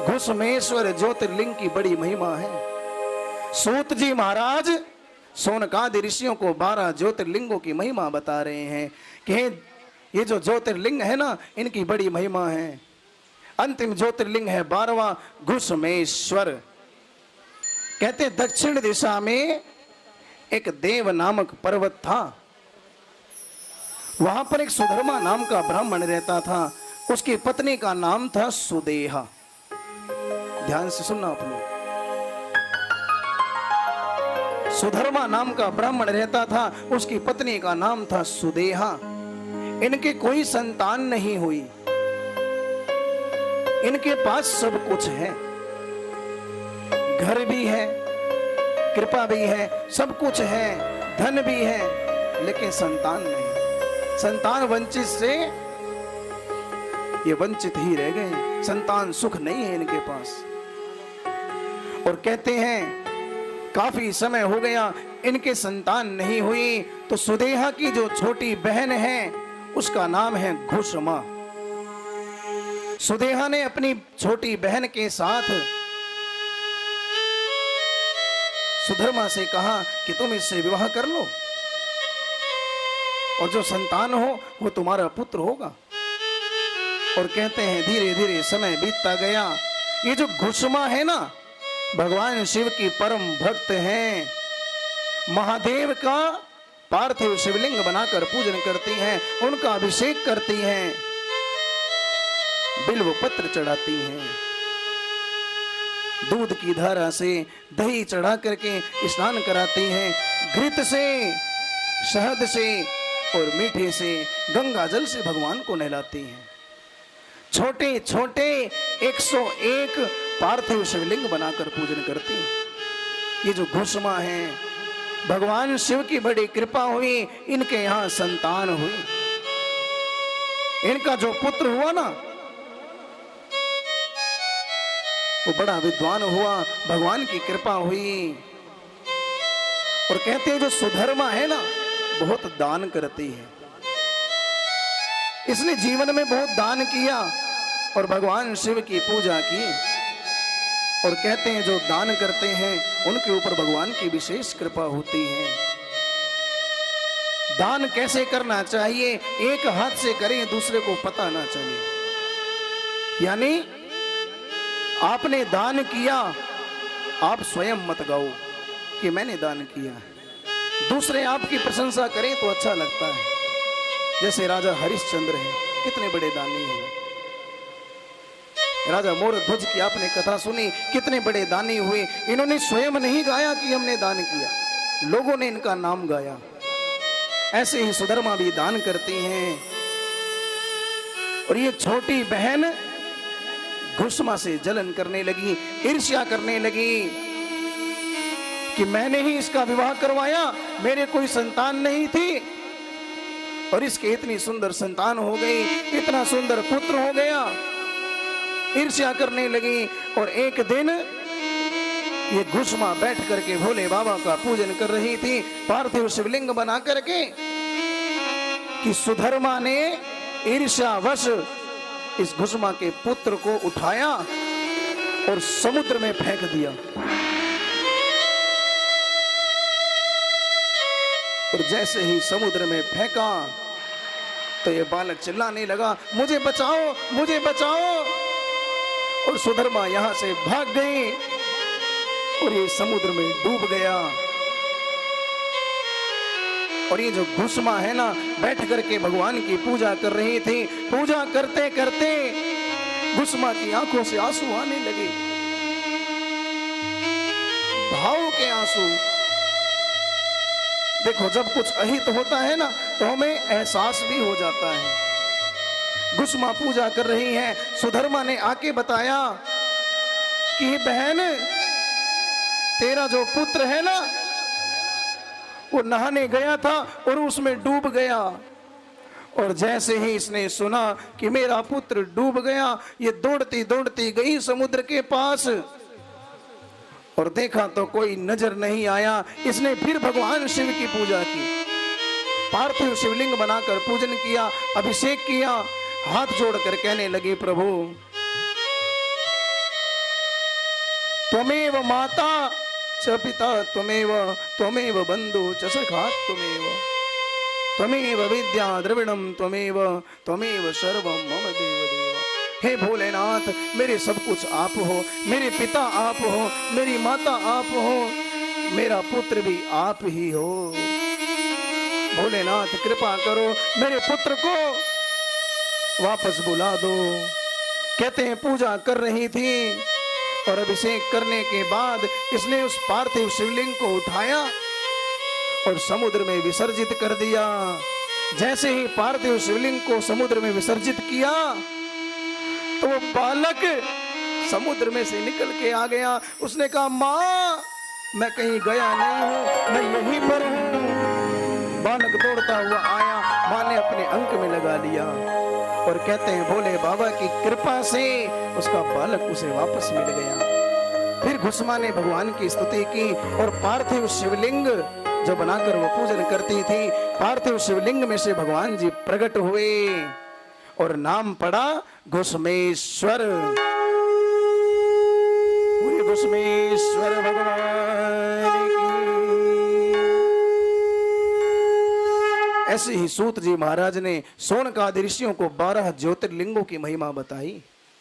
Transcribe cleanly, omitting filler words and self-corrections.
घुसमेश्वर ज्योतिर्लिंग की बड़ी महिमा है। सूत जी महाराज सोनकादि ऋषियों को 12 ज्योतिर्लिंगों की महिमा बता रहे हैं कि ये जो ज्योतिर्लिंग है ना, इनकी बड़ी महिमा है। अंतिम ज्योतिर्लिंग है 12वां घुसमेश्वर। कहते दक्षिण दिशा में एक देव नामक पर्वत था। वहां पर एक सुधर्मा नाम का ब्राह्मण रहता था। उसकी पत्नी का नाम था सुदेहा। ध्यान से सुनना आप लोग। सुधर्मा नाम का ब्राह्मण रहता था, उसकी पत्नी का नाम था सुदेहा। इनके कोई संतान नहीं हुई। इनके पास सब कुछ है, घर भी है, कृपा भी है, सब कुछ है, धन भी है, लेकिन संतान नहीं। संतान वंचित से ये वंचित ही रह गए। संतान सुख नहीं है इनके पास। और कहते हैं काफी समय हो गया इनके संतान नहीं हुई, तो सुदेहा की जो छोटी बहन है उसका नाम है घुसमा। सुदेहा ने अपनी छोटी बहन के साथ सुधर्मा से कहा कि तुम इससे विवाह कर लो और जो संतान हो वो तुम्हारा पुत्र होगा। और कहते हैं धीरे धीरे समय बीतता गया। ये जो घुसमा है ना, भगवान शिव की परम भक्त हैं। महादेव का पार्थिव शिवलिंग बनाकर पूजन करती हैं, उनका अभिषेक करती हैं, बिल्व पत्र चढ़ाती हैं, दूध की धारा से दही चढ़ा करके स्नान कराती हैं, घृत से, शहद से और मीठे से गंगा जल से भगवान को नहलाती हैं। छोटे छोटे 101 पार्थिव शिवलिंग बनाकर पूजन करती हैं। ये जो घुसमा है, भगवान शिव की बड़ी कृपा हुई, इनके यहां संतान हुई। इनका जो पुत्र हुआ ना, वो बड़ा विद्वान हुआ, भगवान की कृपा हुई। और कहते हैं जो सुधर्मा है ना, बहुत दान करती है। इसने जीवन में बहुत दान किया और भगवान शिव की पूजा की। और कहते हैं जो दान करते हैं उनके ऊपर भगवान की विशेष कृपा होती है। दान कैसे करना चाहिए? एक हाथ से करें, दूसरे को पता ना चले। यानी आपने दान किया, आप स्वयं मत गाओ कि मैंने दान किया। दूसरे आपकी प्रशंसा करें तो अच्छा लगता है। जैसे राजा हरिश्चंद्र हैं, कितने बड़े दानी हुए। राजा मोरध्वज की आपने कथा सुनी, कितने बड़े दानी हुए। इन्होंने स्वयं नहीं गाया कि हमने दान किया, लोगों ने इनका नाम गाया। ऐसे ही सुधर्मा भी दान करती हैं। और ये छोटी बहन घुसमा से जलन करने लगी, ईर्ष्या करने लगी कि मैंने ही इसका विवाह करवाया, मेरे कोई संतान नहीं थी और इसके इतनी सुंदर संतान हो गई, इतना सुंदर पुत्र हो गया। ईर्ष्या करने लगी। और एक दिन ये घुसमा बैठ करके भोले बाबा का पूजन कर रही थी, पार्थिव शिवलिंग बना करके, कि सुधर्मा ने ईर्ष्यावश इस घुसमा के पुत्र को उठाया और समुद्र में फेंक दिया। और जैसे ही समुद्र में फेंका तो ये बालक चिल्लाने लगा, मुझे बचाओ, मुझे बचाओ। और सुधर्मा यहां से भाग गई और ये समुद्र में डूब गया। और ये जो घुसमा है ना, बैठ करके भगवान की पूजा कर रही थी। पूजा करते करते घुसमा की आंखों से आंसू आने लगे, भाव के आंसू। देखो, जब कुछ अहित होता है ना तो हमें एहसास भी हो जाता है। घुसमा पूजा कर रही है। सुधर्मा ने आके बताया कि बहन, तेरा जो पुत्र है ना, वो नहाने गया था और उसमें डूब गया। और जैसे ही इसने सुना कि मेरा पुत्र डूब गया, ये दौड़ती दौड़ती गई समुद्र के पास और देखा तो कोई नजर नहीं आया। इसने फिर भगवान शिव की पूजा की, पार्थिव शिवलिंग बनाकर पूजन किया, अभिषेक किया, हाथ जोड़कर कहने लगी, प्रभु त्वमेव माता च पिता त्वमेव त्वमेव बंधु च सखा त्वमेव त्वमेव विद्या द्रविणम त्वमेव त्वमेव सर्वम मम देव देव। हे भोलेनाथ, मेरे सब कुछ आप हो, मेरे पिता आप हो, मेरी माता आप हो, मेरा पुत्र भी आप ही हो। भोलेनाथ कृपा करो, मेरे पुत्र को वापस बुला दो। कहते हैं पूजा कर रही थी और अभिषेक करने के बाद इसने उस पार्थिव शिवलिंग को उठाया और समुद्र में विसर्जित कर दिया। जैसे ही पार्थिव शिवलिंग को समुद्र में विसर्जित किया तो वो बालक समुद्र में से निकल के आ गया। उसने कहा, माँ मैं कहीं गया नहीं हूं, मैं यहीं पर हूं। बालक दौड़ता हुआ आया, माँ ने अपने अंक में लगा लिया और कहते हैं भोले बाबा की कृपा से उसका बालक उसे वापस मिल गया। फिर घुसमा ने भगवान की स्तुति की और पार्थिव शिवलिंग जो बनाकर वो पूजन करती थी, पार्थिव शिवलिंग में से भगवान जी प्रकट हुए और नाम पड़ा घुसमेश्वर। घुसमेश्वर भगवान की। ऐसे ही सूत जी महाराज ने सोनकादि ऋषियों को 12 ज्योतिर्लिंगों की महिमा बताई।